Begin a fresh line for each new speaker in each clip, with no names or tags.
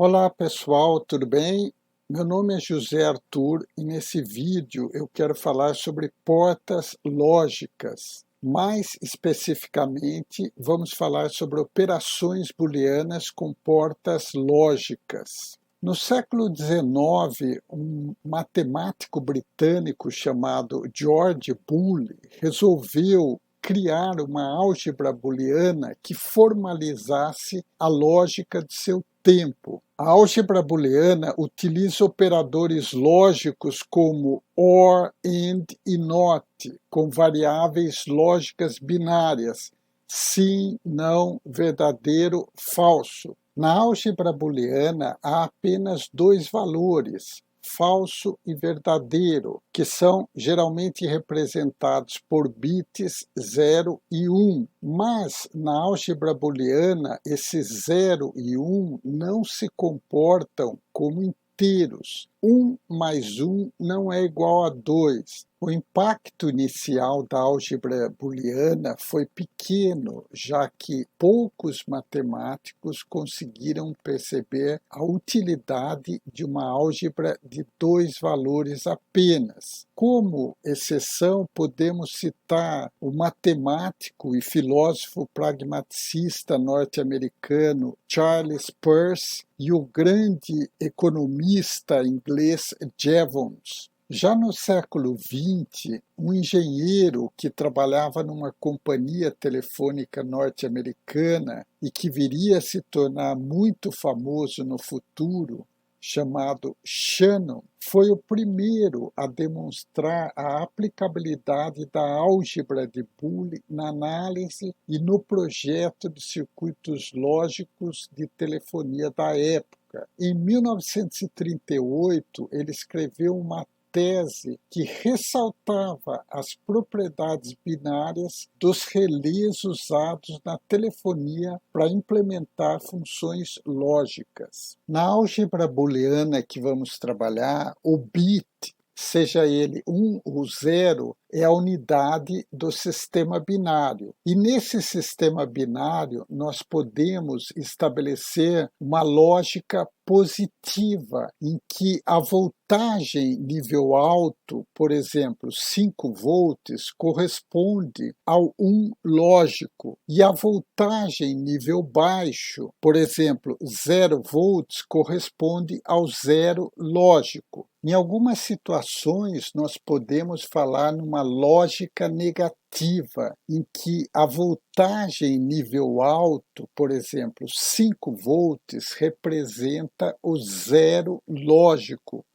Olá pessoal, tudo bem? Meu nome é José Arthur e nesse vídeo eu quero falar sobre portas lógicas. Mais especificamente, vamos falar sobre operações booleanas com portas lógicas. No século XIX, um matemático britânico chamado George Boole resolveu criar uma álgebra booleana que formalizasse a lógica de seu tempo. A álgebra booleana utiliza operadores lógicos como OR, AND e NOT, com variáveis lógicas binárias, sim, não, verdadeiro, falso. Na álgebra booleana há apenas dois valores, falso e verdadeiro, que são geralmente representados por bits 0 e 1. Mas na álgebra booleana, esses 0 e 1 não se comportam como inteiros. 1 mais 1 não é igual a 2. O impacto inicial da álgebra booleana foi pequeno, já que poucos matemáticos conseguiram perceber a utilidade de uma álgebra de dois valores apenas. Como exceção, podemos citar o matemático e filósofo pragmaticista norte-americano Charles Peirce e o grande economista inglês Jevons. Já no século XX, um engenheiro que trabalhava numa companhia telefônica norte-americana e que viria a se tornar muito famoso no futuro, chamado Shannon, foi o primeiro a demonstrar a aplicabilidade da álgebra de Boole na análise e no projeto de circuitos lógicos de telefonia da época. Em 1938, ele escreveu uma tese que ressaltava as propriedades binárias dos relés usados na telefonia para implementar funções lógicas. Na álgebra booleana que vamos trabalhar, o bit, seja ele 1 ou 0, é a unidade do sistema binário. E nesse sistema binário, nós podemos estabelecer uma lógica positiva, em que a voltagem nível alto, por exemplo, 5 volts, corresponde ao 1 lógico, e a voltagem nível baixo, por exemplo, 0 volts, corresponde ao 0 lógico. Em algumas situações, nós podemos falar numa lógica negativa, em que a voltagem nível alto, por exemplo, 5 volts, representa o 0 lógico,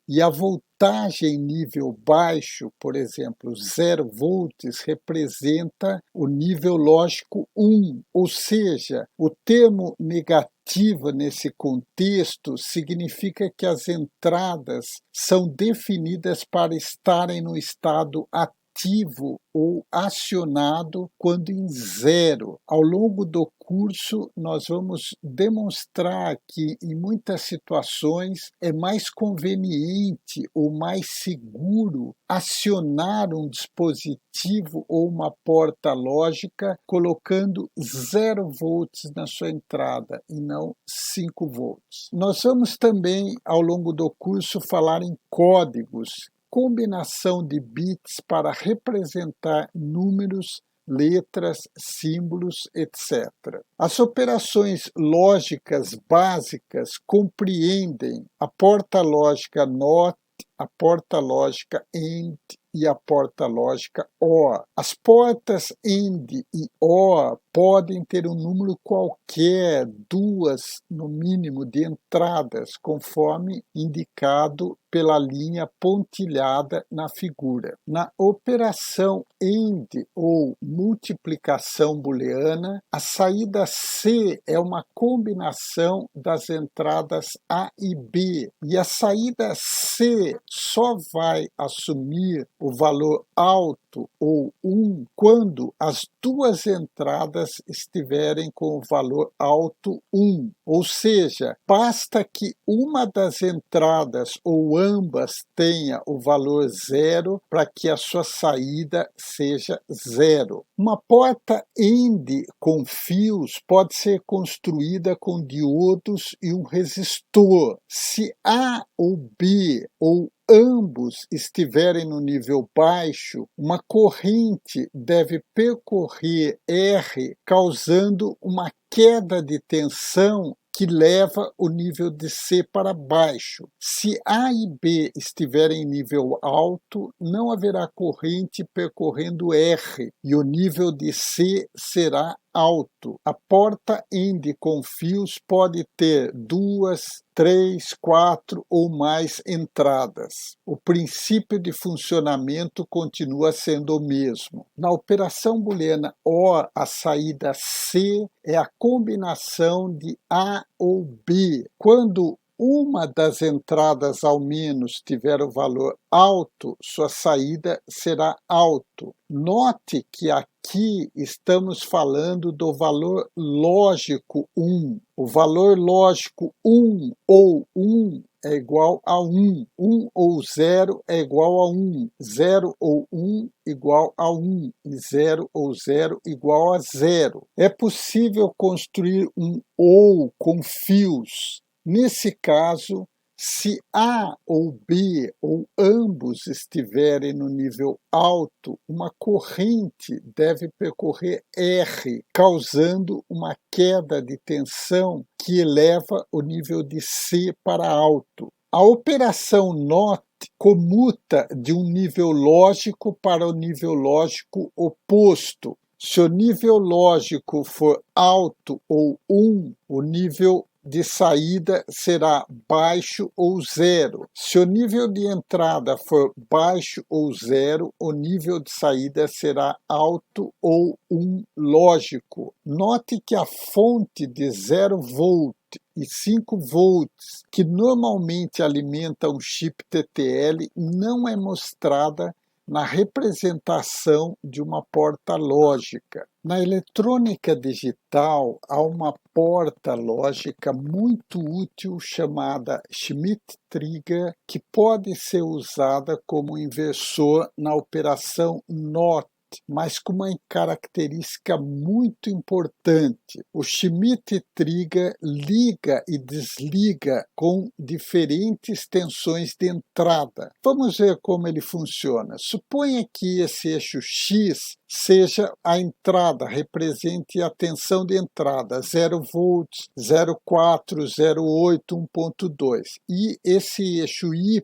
e a voltagem nível baixo, por exemplo, 0 volts, representa o nível lógico 1, ou seja, o termo negativo nesse contexto significa que as entradas são definidas para estarem no estado ativo ou acionado quando em 0. Ao longo do curso, nós vamos demonstrar que, em muitas situações, é mais conveniente ou mais seguro acionar um dispositivo ou uma porta lógica colocando 0 volts na sua entrada e não 5 volts. Nós vamos também, ao longo do curso, falar em códigos, combinação de bits para representar números, letras, símbolos, etc. As operações lógicas básicas compreendem a porta lógica NOT, a porta lógica AND e a porta lógica OR. As portas AND e OR podem ter um número qualquer, 2 no mínimo, de entradas, conforme indicado pela linha pontilhada na figura. Na operação AND ou multiplicação booleana, a saída C é uma combinação das entradas A e B, e a saída C só vai assumir o valor alto ou 1 quando as duas entradas entradas estiverem com o valor alto 1, ou seja, basta que uma das entradas ou ambas tenha o valor 0 para que a sua saída seja 0. Uma porta AND com fios pode ser construída com diodos e um resistor. Se A ou B ou ambos estiverem no nível baixo, uma corrente deve percorrer R, causando uma queda de tensão que leva o nível de C para baixo. Se A e B estiverem em nível alto, não haverá corrente percorrendo R e o nível de C será alto. A porta AND com fios pode ter 2, 3, 4 ou mais entradas. O princípio de funcionamento continua sendo o mesmo. Na operação booleana OR, a saída C é a combinação de A ou B. Quando uma das entradas ao menos tiver o valor alto, sua saída será alto. Note que aqui estamos falando do valor lógico 1. O valor lógico 1 ou 1 é igual a 1. 1 ou 0 é igual a 1. 0 ou 1 igual a 1. E 0 ou 0 igual a 0. É possível construir um OU com fios. Nesse caso, se A ou B ou ambos estiverem no nível alto, uma corrente deve percorrer R, causando uma queda de tensão que eleva o nível de C para alto. A operação NOT comuta de um nível lógico para o nível lógico oposto. Se o nível lógico for alto ou 1, o nível de saída será baixo ou 0. Se o nível de entrada for baixo ou 0, o nível de saída será alto ou 1 lógico. Note que a fonte de 0 volt e 5 volts, que normalmente alimenta um chip TTL, não é mostrada na representação de uma porta lógica. Na eletrônica digital, há uma porta lógica muito útil chamada Schmitt-Trigger, que pode ser usada como inversor na operação NOT, mas com uma característica muito importante. O Schmitt-Trigger liga e desliga com diferentes tensões de entrada. Vamos ver como ele funciona. Suponha que esse eixo X seja a entrada, represente a tensão de entrada, 0 volts, 0,4, 0,8, 1,2. E esse eixo Y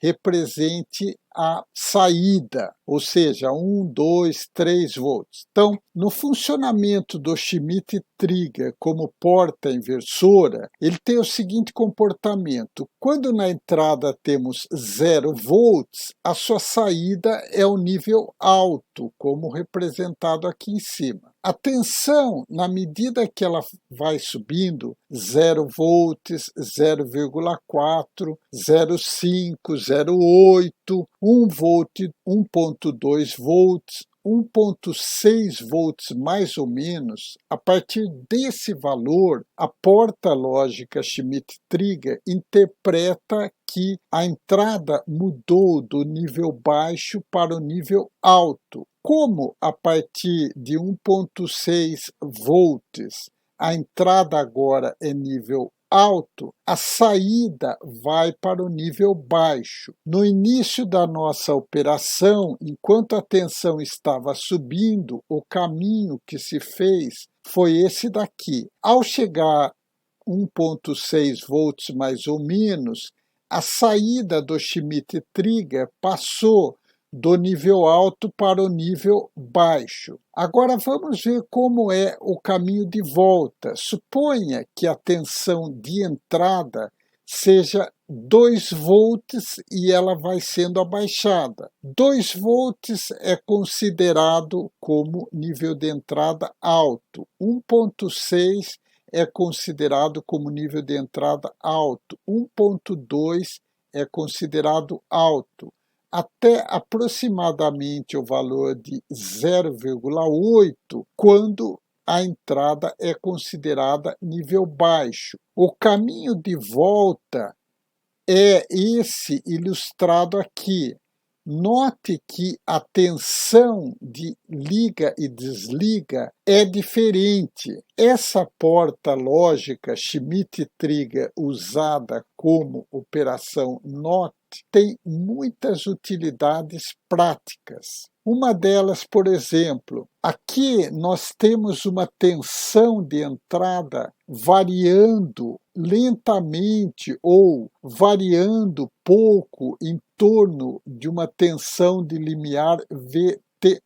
represente a saída, ou seja, 1, 2, 3 volts. Então, no funcionamento do Schmitt-Trigger como porta inversora, ele tem o seguinte comportamento. Quando na entrada temos 0 volts, a sua saída é o nível alto, como representado aqui em cima. A tensão, na medida que ela vai subindo, 0 volts, 0,4, 0,5, 0,8, 1 volt, 1,2 volts, 1,6 volts mais ou menos. A partir desse valor, a porta lógica Schmitt-Trigger interpreta que a entrada mudou do nível baixo para o nível alto. Como a partir de 1,6 volts a entrada agora é nível alto, a saída vai para o nível baixo. No início da nossa operação, enquanto a tensão estava subindo, o caminho que se fez foi esse daqui. Ao chegar 1,6 volts mais ou menos, a saída do Schmitt-Trigger passou do nível alto para o nível baixo. Agora vamos ver como é o caminho de volta. Suponha que a tensão de entrada seja 2 volts e ela vai sendo abaixada. 2 volts é considerado como nível de entrada alto. 1,6 é considerado como nível de entrada alto. 1,2 é considerado alto. Até aproximadamente o valor de 0,8, quando a entrada é considerada nível baixo. O caminho de volta é esse ilustrado aqui. Note que a tensão de liga e desliga é diferente. Essa porta lógica Schmitt-Trigger usada como operação NOT tem muitas utilidades práticas. Uma delas, por exemplo, aqui nós temos uma tensão de entrada variando lentamente ou variando pouco em torno de uma tensão de limiar VT+.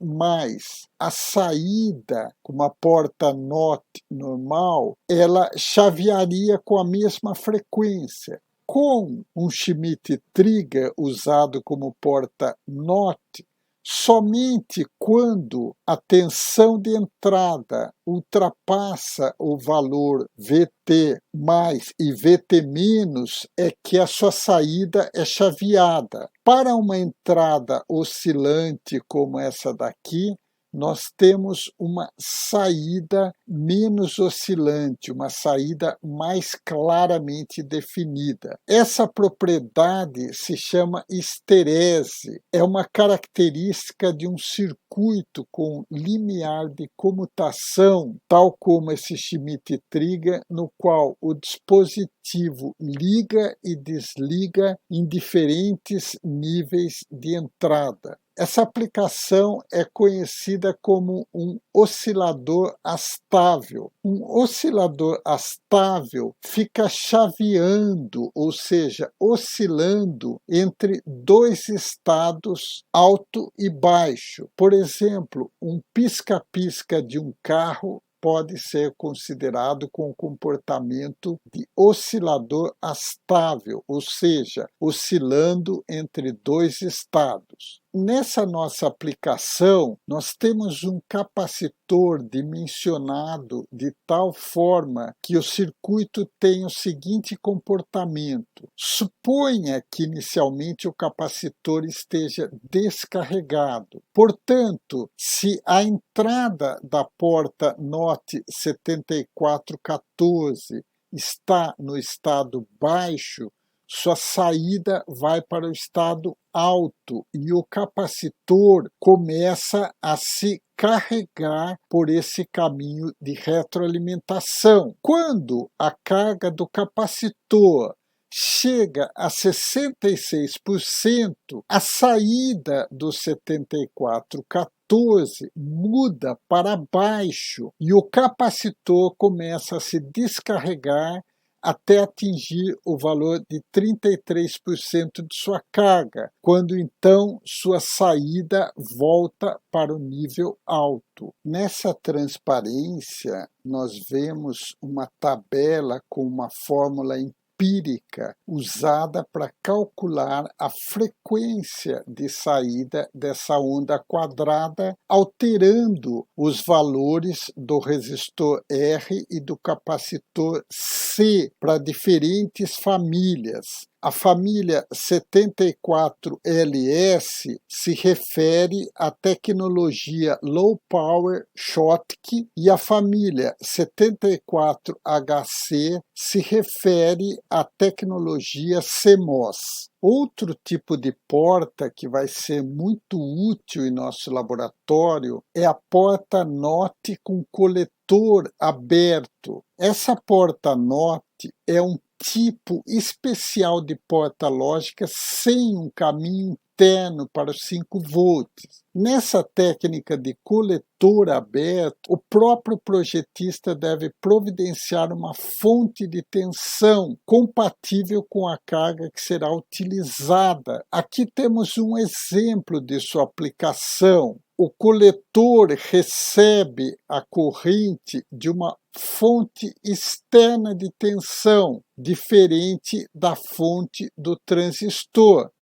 A saída, com uma porta NOT normal, ela chavearia com a mesma frequência. Com um Schmitt-Trigger usado como porta NOT, somente quando a tensão de entrada ultrapassa o valor VT mais e VT menos é que a sua saída é chaveada. Para uma entrada oscilante como essa daqui, nós temos uma saída menos oscilante, uma saída mais claramente definida. Essa propriedade se chama esterese, é uma característica de um circuito com limiar de comutação, tal como esse Schmitt-Trigger, no qual o dispositivo liga e desliga em diferentes níveis de entrada. Essa aplicação é conhecida como um oscilador astável. Um oscilador astável fica chaveando, ou seja, oscilando entre dois estados alto e baixo. Por exemplo, um pisca-pisca de um carro pode ser considerado com o comportamento de oscilador astável, ou seja, oscilando entre dois estados. Nessa nossa aplicação, nós temos um capacitor dimensionado de tal forma que o circuito tem o seguinte comportamento. Suponha que inicialmente o capacitor esteja descarregado. Portanto, se a entrada da porta NOT 7414 está no estado baixo, sua saída vai para o estado alto e o capacitor começa a se carregar por esse caminho de retroalimentação. Quando a carga do capacitor chega a 66%, a saída do 7414 muda para baixo e o capacitor começa a se descarregar até atingir o valor de 33% de sua carga, quando então sua saída volta para o nível alto. Nessa transparência, nós vemos uma tabela com uma fórmula empírica usada para calcular a frequência de saída dessa onda quadrada, alterando os valores do resistor R e do capacitor C para diferentes famílias. A família 74LS se refere à tecnologia Low Power Schottky e a família 74HC se refere à tecnologia CMOS. Outro tipo de porta que vai ser muito útil em nosso laboratório é a porta NOT com coletor aberto. Essa porta NOT é um tipo especial de porta lógica sem um caminho interno para os 5 volts. Nessa técnica de coletor aberto, o próprio projetista deve providenciar uma fonte de tensão compatível com a carga que será utilizada. Aqui temos um exemplo de sua aplicação. O coletor recebe a corrente de uma fonte externa de tensão, diferente da fonte do transistor.